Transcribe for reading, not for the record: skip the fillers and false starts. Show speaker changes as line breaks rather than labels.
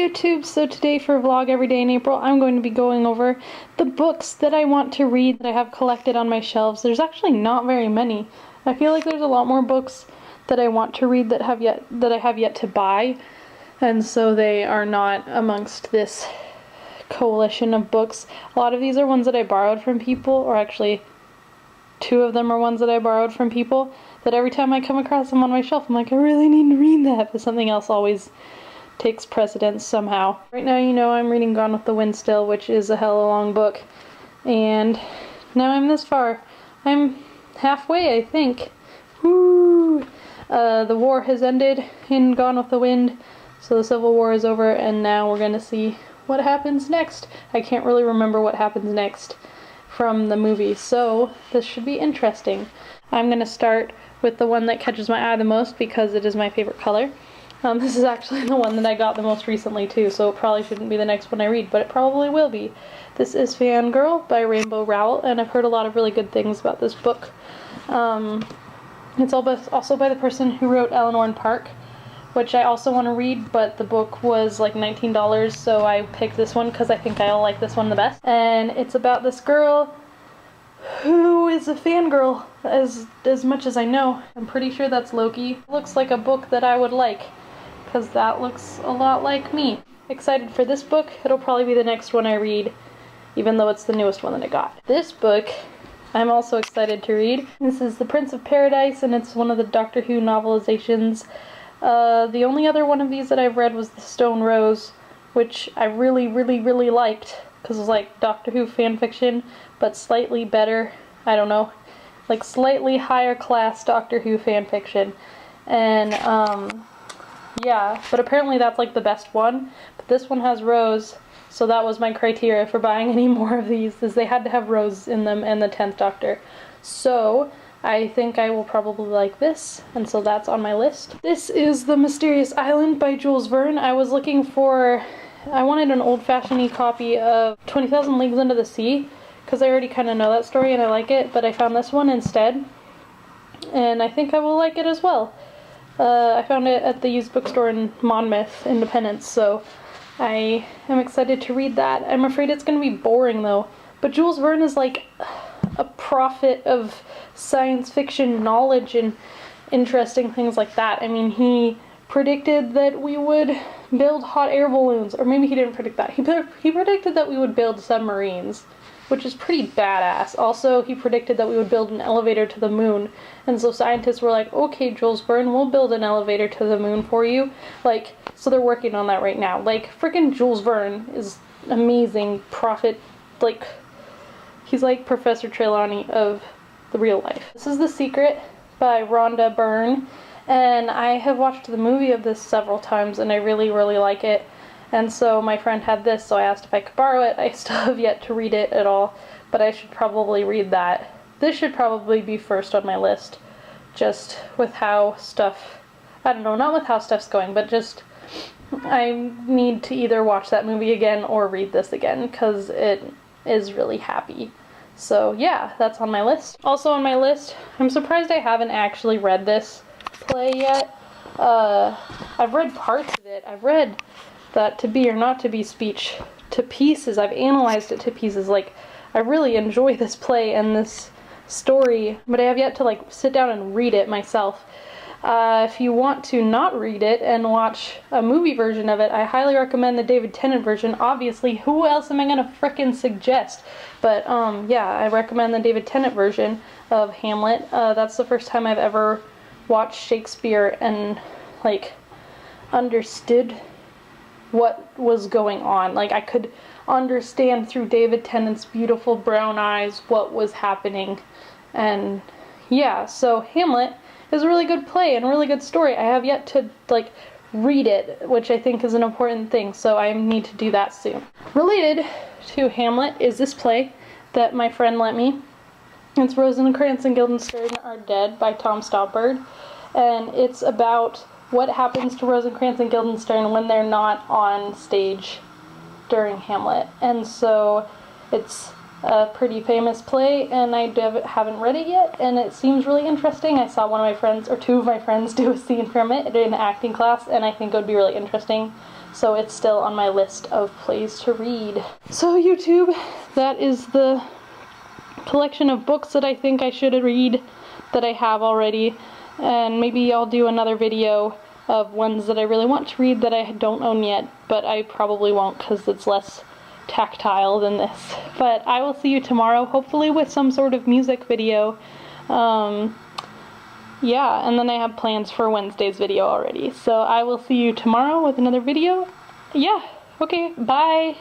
YouTube! So today for Vlog Every Day in April, I'm going to be going over the books that I want to read that I have collected on my shelves. There's actually not very many. I feel like there's a lot more books that I want to read that I have yet to buy, and so they are not amongst this coalition of books. A lot of these are ones that I borrowed from people, or actually 2 of them are ones that I borrowed from people, that every time I come across them on my shelf, I'm like, I really need to read that, but something else always takes precedence somehow. Right now, you know, I'm reading Gone with the Wind still, which is a hella long book, and now I'm this far. I'm halfway, I think. Woo! The war has ended in Gone with the Wind, so the Civil War is over, and now we're gonna see what happens next. I can't really remember what happens next from the movie, so this should be interesting. I'm gonna start with the one that catches my eye the most because it is my favorite color. This is actually the one that I got the most recently too, so it probably shouldn't be the next one I read, but it probably will be. This is Fangirl by Rainbow Rowell, and I've heard a lot of really good things about this book. It's also by the person who wrote Eleanor and Park, which I also want to read, but the book was like $19, so I picked this one because I think I'll like this one the best. And it's about this girl who is a fangirl, as much as I know. I'm pretty sure that's Loki. Looks like a book that I would like, because that looks a lot like me. Excited for this book. It'll probably be the next one I read, even though it's the newest one that I got. This book I'm also excited to read. This is The Prince of Paradise, and it's one of the Doctor Who novelizations. The only other one of these that I've read was The Stone Rose, which I really liked, because it was like Doctor Who fanfiction, but slightly better, I don't know, like slightly higher class Doctor Who fanfiction. And, yeah, but apparently that's like the best one, but this one has Rose, so that was my criteria for buying any more of these, is they had to have Rose in them and the 10th Doctor. So I think I will probably like this, and so that's on my list. This is The Mysterious Island by Jules Verne. I was looking for, I wanted an old-fashioned copy of 20,000 Leagues Under the Sea, because I already kind of know that story and I like it, but I found this one instead, and I think I will like it as well. I found it at the used bookstore in Monmouth, Independence, so I am excited to read that. I'm afraid it's going to be boring though, but Jules Verne is like a prophet of science fiction knowledge and interesting things like that. I mean, he predicted that we would build hot air balloons, or maybe he didn't predict that. He predicted that we would build submarines, which is pretty badass. Also, he predicted that we would build an elevator to the moon, and so scientists were like, okay, Jules Verne, we'll build an elevator to the moon for you. Like, so they're working on that right now. Like, freaking Jules Verne is amazing prophet, like, he's like Professor Trelawney of the real life. This is The Secret by Rhonda Byrne, and I have watched the movie of this several times, and I really like it. And so my friend had this, so I asked if I could borrow it. I still have yet to read it at all, but I should probably read that. This should probably be first on my list, just with how stuff, I don't know, not with how stuff's going, but just I need to either watch that movie again or read this again, because it is really happy. So yeah, that's on my list. Also on my list, I'm surprised I haven't actually read this play yet. I've read parts of it. I've read that To Be or Not to Be speech to pieces. I've analyzed it to pieces. Like, I really enjoy this play and this story, but I have yet to like sit down and read it myself. If you want to not read it and watch a movie version of it, I highly recommend the David Tennant version. Obviously, who else am I gonna frickin' suggest? But yeah, I recommend the David Tennant version of Hamlet. That's the first time I've ever watched Shakespeare and like understood what was going on. Like, I could understand through David Tennant's beautiful brown eyes what was happening. And yeah, so Hamlet is a really good play and a really good story. I have yet to like read it, which I think is an important thing, so I need to do that soon. Related to Hamlet is this play that my friend lent me. It's Rosencrantz and Guildenstern Are Dead by Tom Stoppard, and it's about what happens to Rosencrantz and Guildenstern when they're not on stage during Hamlet. And so it's a pretty famous play, and I haven't read it yet, and it seems really interesting. I saw one of my friends, or 2 of my friends, do a scene from it in an acting class, and I think it would be really interesting. so it's still on my list of plays to read. So YouTube, that is the collection of books that I think I should read that I have already, and maybe I'll do another video of ones that I really want to read that I don't own yet, but I probably won't because it's less tactile than this. But I will see you tomorrow, hopefully with some sort of music video. Yeah, and then I have plans for Wednesday's video already. So I will see you tomorrow with another video. Yeah, okay, bye!